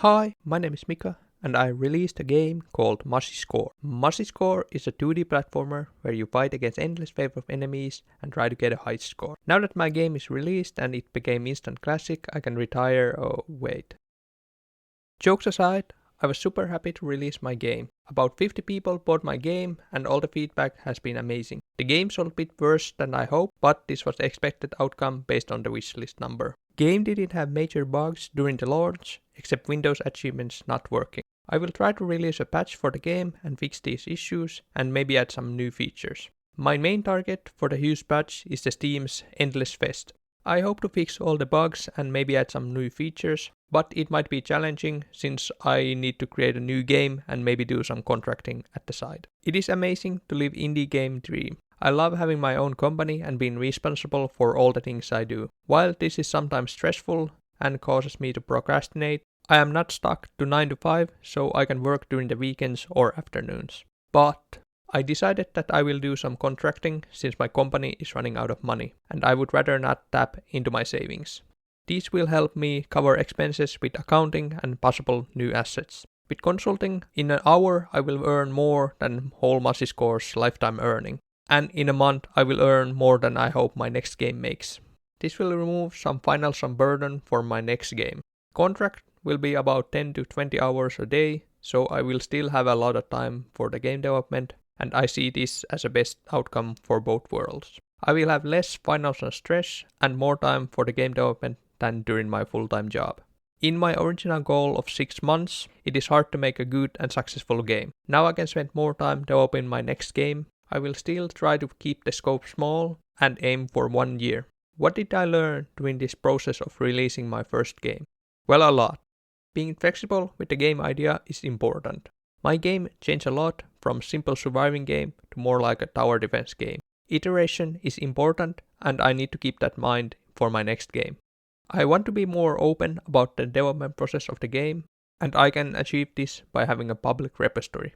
Hi, my name is Mika, and I released a game called Mushy Score. Mushy Score is a 2D platformer where you fight against endless wave of enemies and try to get a high score. Now that my game is released and it became instant classic, I can retire. Oh wait. Jokes aside, I was super happy to release my game. About 50 people bought my game and all the feedback has been amazing. The game sold a bit worse than I hoped, but this was the expected outcome based on the wishlist number. Game didn't have major bugs during the launch, except Windows achievements not working. I will try to release a patch for the game and fix these issues and maybe add some new features. My main target for the huge patch is the Steam's Endless Fest. I hope to fix all the bugs and maybe add some new features, but it might be challenging since I need to create a new game and maybe do some contracting at the side. It is amazing to live indie game dream. I love having my own company and being responsible for all the things I do. While this is sometimes stressful and causes me to procrastinate, I am not stuck to 9 to 5, so I can work during the weekends or afternoons. But I decided that I will do some contracting since my company is running out of money, and I would rather not tap into my savings. These will help me cover expenses with accounting and possible new assets. With consulting, in an hour I will earn more than whole Mushy Score's lifetime earning. And in a month I will earn more than I hope my next game makes. This will remove some financial burden for my next game. Contract will be about 10 to 20 hours a day, so I will still have a lot of time for the game development, and I see this as a best outcome for both worlds. I will have less financial stress and more time for the game development than during my full-time job. In my original goal of 6 months, it is hard to make a good and successful game. Now I can spend more time developing my next game. I will still try to keep the scope small and aim for 1 year. What did I learn during this process of releasing my first game? Well, a lot. Being flexible with the game idea is important. My game changed a lot from simple surviving game to more like a tower defense game. Iteration is important and I need to keep that in mind for my next game. I want to be more open about the development process of the game, and I can achieve this by having a public repository.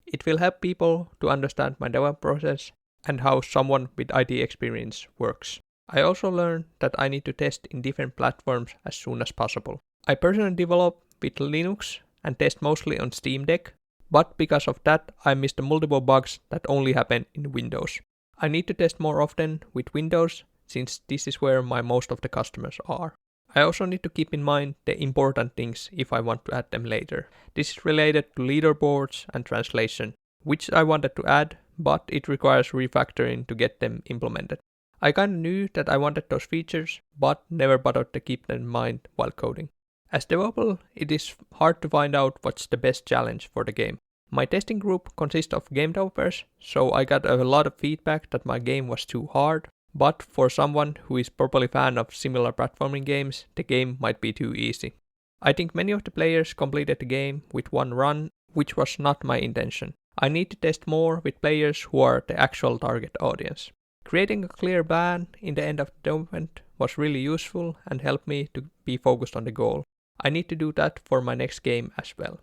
It will help people to understand my development process and how someone with IT experience works. I also learned that I need to test in different platforms as soon as possible. I personally develop with Linux and test mostly on Steam Deck, but because of that I missed the multiple bugs that only happen in Windows. I need to test more often with Windows since this is where most of the customers are. I also need to keep in mind the important things if I want to add them later. This is related to leaderboards and translation, which I wanted to add, but it requires refactoring to get them implemented. I kinda knew that I wanted those features, but never bothered to keep them in mind while coding. As developer, it is hard to find out what's the best challenge for the game. My testing group consists of game developers, so I got a lot of feedback that my game was too hard, but for someone who is probably a fan of similar platforming games, the game might be too easy. I think many of the players completed the game with one run, which was not my intention. I need to test more with players who are the actual target audience. Creating a clear plan in the end of the development was really useful and helped me to be focused on the goal. I need to do that for my next game as well.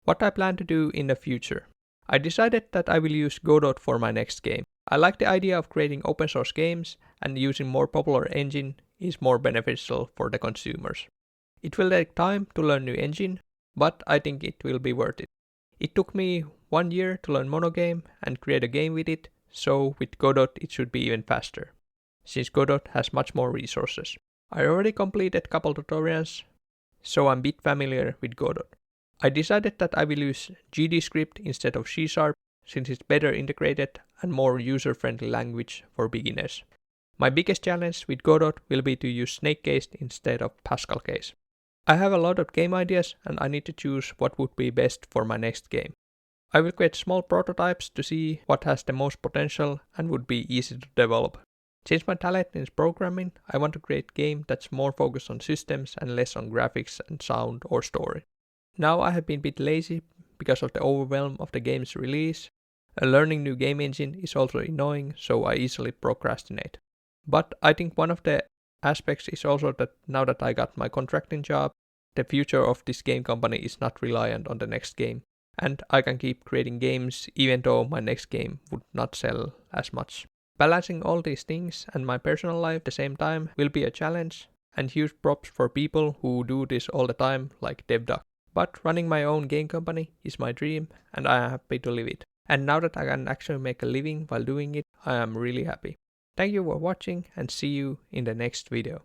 What I plan to do in the future. I decided that I will use Godot for my next game. I like the idea of creating open source games, and using more popular engine is more beneficial for the consumers. It will take time to learn new engine, but I think it will be worth it. It took me 1 year to learn monogame and create a game with it, so with Godot it should be even faster, since Godot has much more resources. I already completed a couple tutorials, so I'm a bit familiar with Godot. I decided that I will use GDScript instead of C#, since it's better integrated and more user-friendly language for beginners. My biggest challenge with Godot will be to use snake case instead of Pascal case. I have a lot of game ideas and I need to choose what would be best for my next game. I will create small prototypes to see what has the most potential and would be easy to develop. Since my talent is programming, I want to create a game that's more focused on systems and less on graphics and sound or story. Now I have been a bit lazy because of the overwhelm of the game's release. Learning new game engine is also annoying, so I easily procrastinate. But I think one of the aspects is also that now that I got my contracting job, the future of this game company is not reliant on the next game, and I can keep creating games even though my next game would not sell as much. Balancing all these things and my personal life at the same time will be a challenge, and huge props for people who do this all the time like DevDuck. But running my own game company is my dream and I am happy to live it. And now that I can actually make a living while doing it, I am really happy. Thank you for watching and see you in the next video.